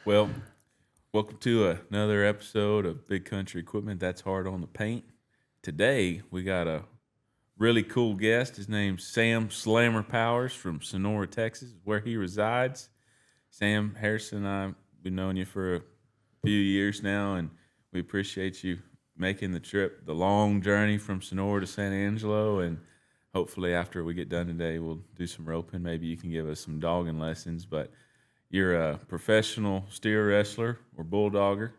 Well, welcome to another episode of Big Country Equipment That's Hard on the Paint. Today, we got a really cool guest. His name's Sam Slammer Powers from Sonora, Texas, where he resides. Sam Harrison and I have been knowing you for a few years now, and we appreciate you making the trip, the long journey from Sonora to San Angelo, and hopefully after we get done today, we'll do some roping. Maybe you can give us some dogging lessons, but you're a professional steer wrestler or bulldogger.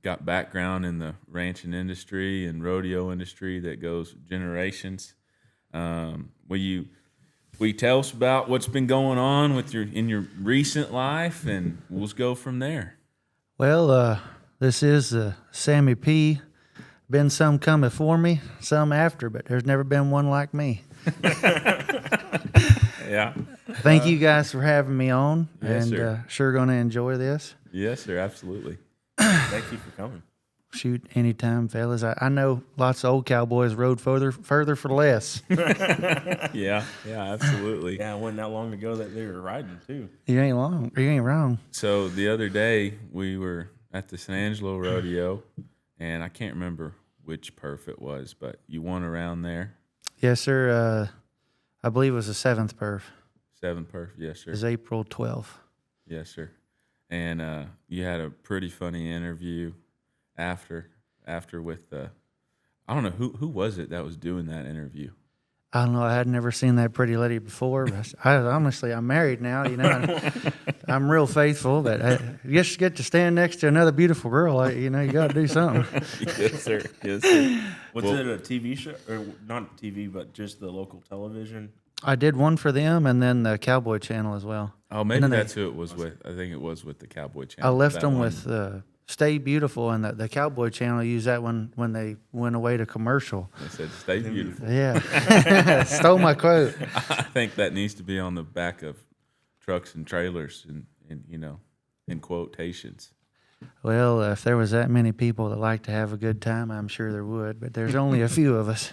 Got background in the ranching industry and rodeo industry that goes generations. Will you tell us about what's been going on with your recent life, and we'll just go from there. Well, this is Sammy P. Been some come before me, some after, but there's never been one like me. Yeah. Thank you guys for having me on, Yes, and sir. sure going to enjoy this. Yes, sir. Absolutely. Thank you for coming. Shoot, anytime, fellas. I know lots of old cowboys rode further for less. Yeah. Absolutely. Yeah, it wasn't that long ago that they were riding too. You ain't wrong. So the other day we were at the San Angelo Rodeo, and I can't remember which perf it was, but you won around there. Yes, sir. I believe it was the 7th perf. 7 perf, yes, sir. It was April 12th. Yes, sir. And you had a pretty funny interview after with I don't know who was it that was doing that interview. I don't know. I had never seen that pretty lady before. But honestly, I'm married now. You know, I'm real faithful. But I just get to stand next to another beautiful girl. You got to do something. Yes, sir. Yes, sir. Was it a TV show, or not TV, but just the local television? I did one for them, and then the Cowboy Channel as well. Oh, maybe that's who it was with. I think it was with the Cowboy Channel. I left that them one. with "Stay Beautiful," and the Cowboy Channel used that one when they went away to commercial. They said, "Stay beautiful." Yeah, stole my quote. I think that needs to be on the back of trucks and trailers, and in quotations. Well, if there was that many people that like to have a good time, I'm sure there would. But there's only a few of us.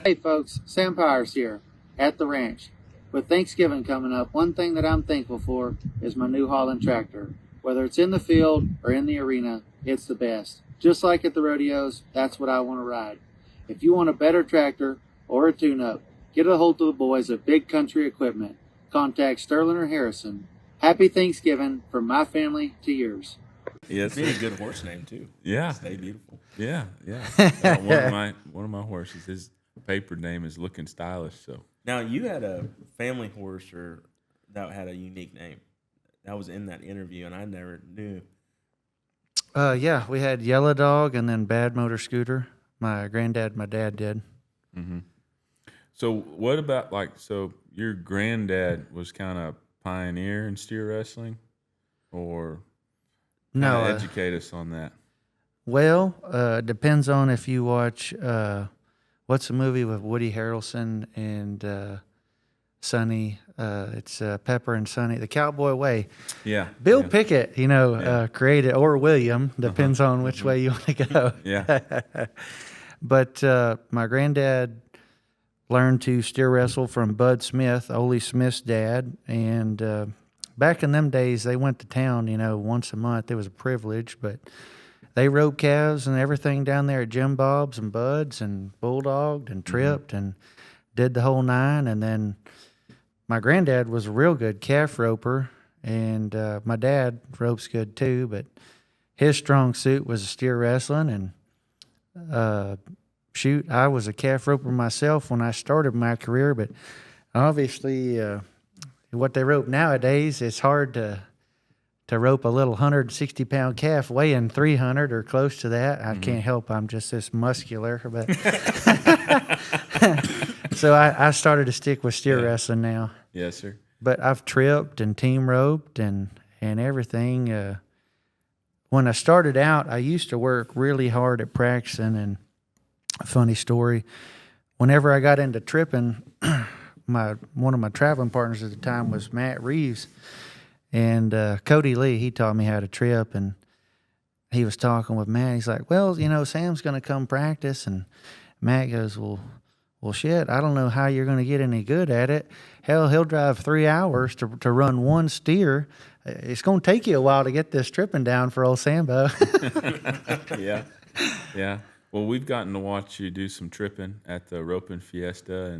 Hey, folks, Sam Powers here at the ranch. With Thanksgiving coming up, one thing that I'm thankful for is my New Holland tractor. Whether it's in the field or in the arena, it's the best. Just like at the rodeos, that's what I want to ride. If you want a better tractor or a tune-up, get a hold of the boys at Big Country Equipment. Contact Sterling or Harrison. Happy Thanksgiving from my family to yours. Yes, Be a good horse name too. yeah, Stay beautiful. yeah. One of my horses, his paper name is Looking Stylish. So Now you had a family horse that had a unique name. That was in that interview, and I never knew. Yeah, we had Yellow Dog and then Bad Motor Scooter. My granddad, my dad did. So what about so your granddad was kind of pioneer in steer wrestling, or No, kinda educate us on that? well, depends on if you watch, what's the movie with Woody Harrelson and Sonny? It's Pepper and Sonny, The Cowboy Way. Yeah, Bill yeah. Pickett, created, or William, depends on which way you want to go. Yeah, But my granddad learned to steer wrestle from Bud Smith, Ole Smith's dad. And back in them days, they went to town, once a month. It was a privilege, but they rode calves and everything down there at Jim Bob's and Bud's and bulldogged and tripped and did the whole nine. And then my granddad was a real good calf roper, and my dad ropes good too, but his strong suit was steer wrestling. And shoot, I was a calf roper myself when I started my career, but obviously what they rope nowadays, it's hard to rope a little 160-pound calf weighing 300 or close to that. I can't help, I'm just this muscular. But so I started to stick with steer wrestling now. yes, sir. But I've tripped and team roped and everything. When I started out, I used to work really hard at practicing. And a funny story, whenever I got into tripping, one of my traveling partners at the time was Matt Reeves. And Cody Lee, he taught me how to trip. And he was talking with Matt. He's like, well, Sam's going to come practice. And Matt goes, well, Well, shit, I don't know how you're going to get any good at it. Hell, he'll drive 3 hours to run one steer. It's going to take you a while to get this tripping down for old Sambo. Yeah, yeah. Well, we've gotten to watch you do some tripping at the Roping Fiesta,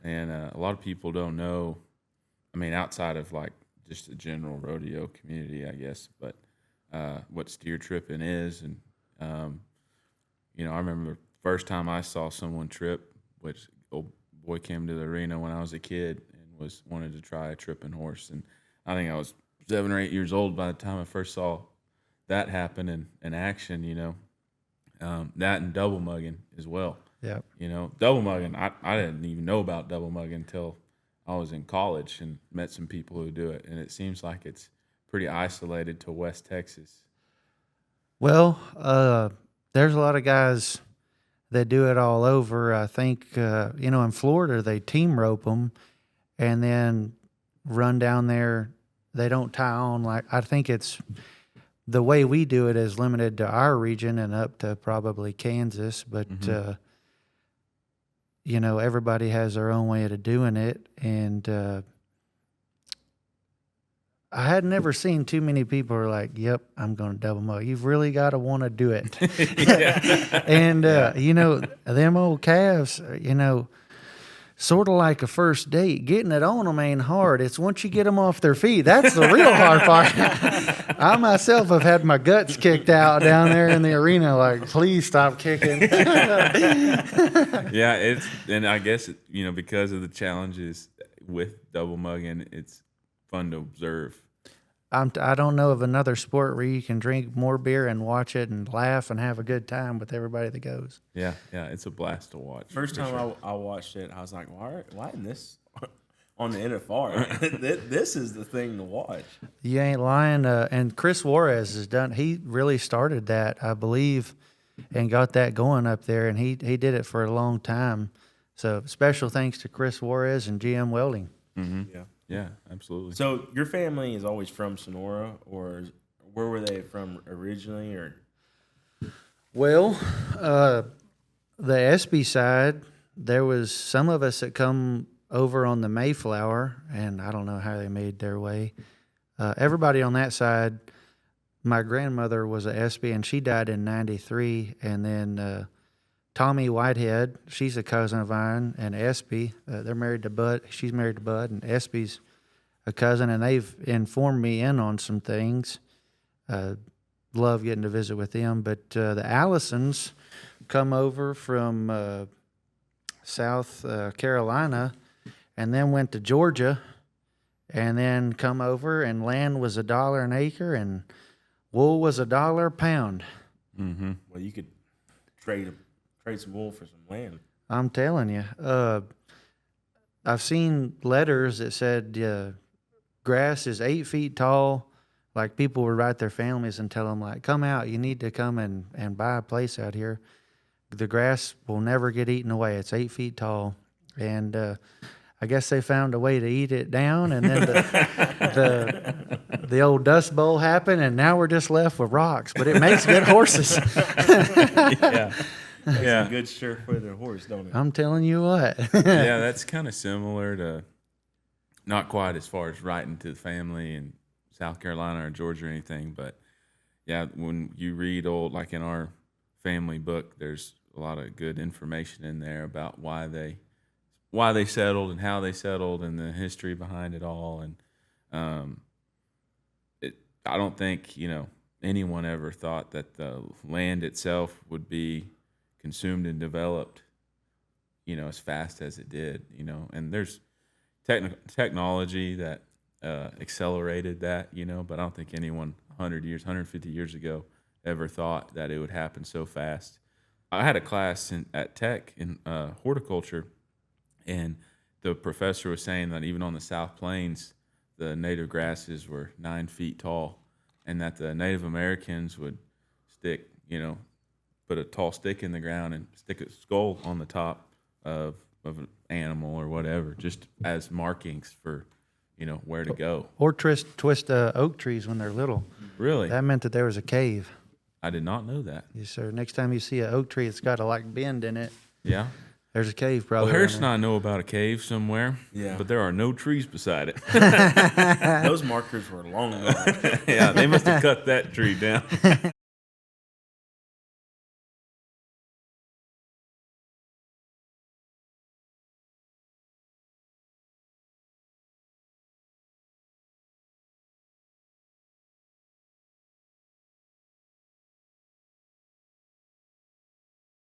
and a lot of people don't know. I mean, outside of like just the general rodeo community, I guess, but what steer tripping is, and I remember the first time I saw someone trip, which old boy came to the arena when I was a kid and wanted to try a tripping horse, and I think I was 7 or 8 years old by the time I first saw that happen in action. That and double mugging as well. Yeah. Double mugging, I didn't even know about double mugging until I was in college and met some people who do it, and it seems like it's pretty isolated to West Texas. Well, there's a lot of guys that do it all over. I think, in Florida, they team rope them and then run down there. They don't tie on. I think it's the way we do it is limited to our region and up to probably Kansas, but everybody has their own way of doing it. And I had never seen too many people who are like, yep, I'm going to double mug. You've really got to want to do it. And, them old calves, sort of like a first date, getting it on them ain't hard. It's once you get them off their feet. That's the real hard part. I myself have had my guts kicked out down there in the arena. Like, please stop kicking. Yeah, and I guess, because of the challenges with double mugging, it's fun to observe. I don't know of another sport where you can drink more beer and watch it and laugh and have a good time with everybody that goes. Yeah, it's a blast to watch. First time I watched it, I was like, why isn't this on the NFR? This is the thing to watch. You ain't lying. And Chris Juarez has done. He really started that, I believe, and got that going up there. And he did it for a long time. So special thanks to Chris Juarez and GM Welding. Mm-hmm. Yeah, absolutely. So your family is always from Sonora, or where were they from originally? Or well, the Espy side, there was some of us that come over on the Mayflower, and I don't know how they made their way. Everybody on that side, my grandmother was a Espy, and she died in '93, and then Tommy Whitehead, she's a cousin of mine, and Espy, they're married to Bud. She's married to Bud, and Espy's a cousin, and they've informed me in on some things. Love getting to visit with them. But the Allisons come over from South Carolina and then went to Georgia and then come over, and land was $1 an acre and wool was $1 a pound. Mm-hmm. Well, you could trade some wool for some land. I'm telling you. I've seen letters that said grass is 8 feet tall. Like, people would write their families and tell them, like, come out. You need to come and buy a place out here. The grass will never get eaten away. It's 8 feet tall. And I guess they found a way to eat it down. And then the old Dust Bowl happened, and now we're just left with rocks. But it makes good horses. Yeah. Makes Yeah. a good sure-footed horse, don't it? I'm telling you what. Yeah, that's kind of similar to, not quite as far as writing to the family in South Carolina or Georgia or anything, but yeah, when you read like in our family book, there's a lot of good information in there about why they settled and how they settled and the history behind it all. And I don't think anyone ever thought that the land itself would be consumed and developed as fast as it did. And there's technology that accelerated that, but I don't think anyone 150 years ago ever thought that it would happen so fast. I had a class at Tech in horticulture, and the professor was saying that even on the South Plains, the native grasses were 9 feet tall, and that the Native Americans would put a tall stick in the ground and stick a skull on the top of an animal or whatever, just as markings for, where to go. Or twist oak trees when they're little. Really? That meant that there was a cave. I did not know that. Yes, sir. Next time you see an oak tree, it's got a bend in it. Yeah. There's a cave Well, probably. Harris around and I know about a cave somewhere, Yeah. but there are no trees beside it. Those markers were long gone. Yeah, they must have cut that tree down.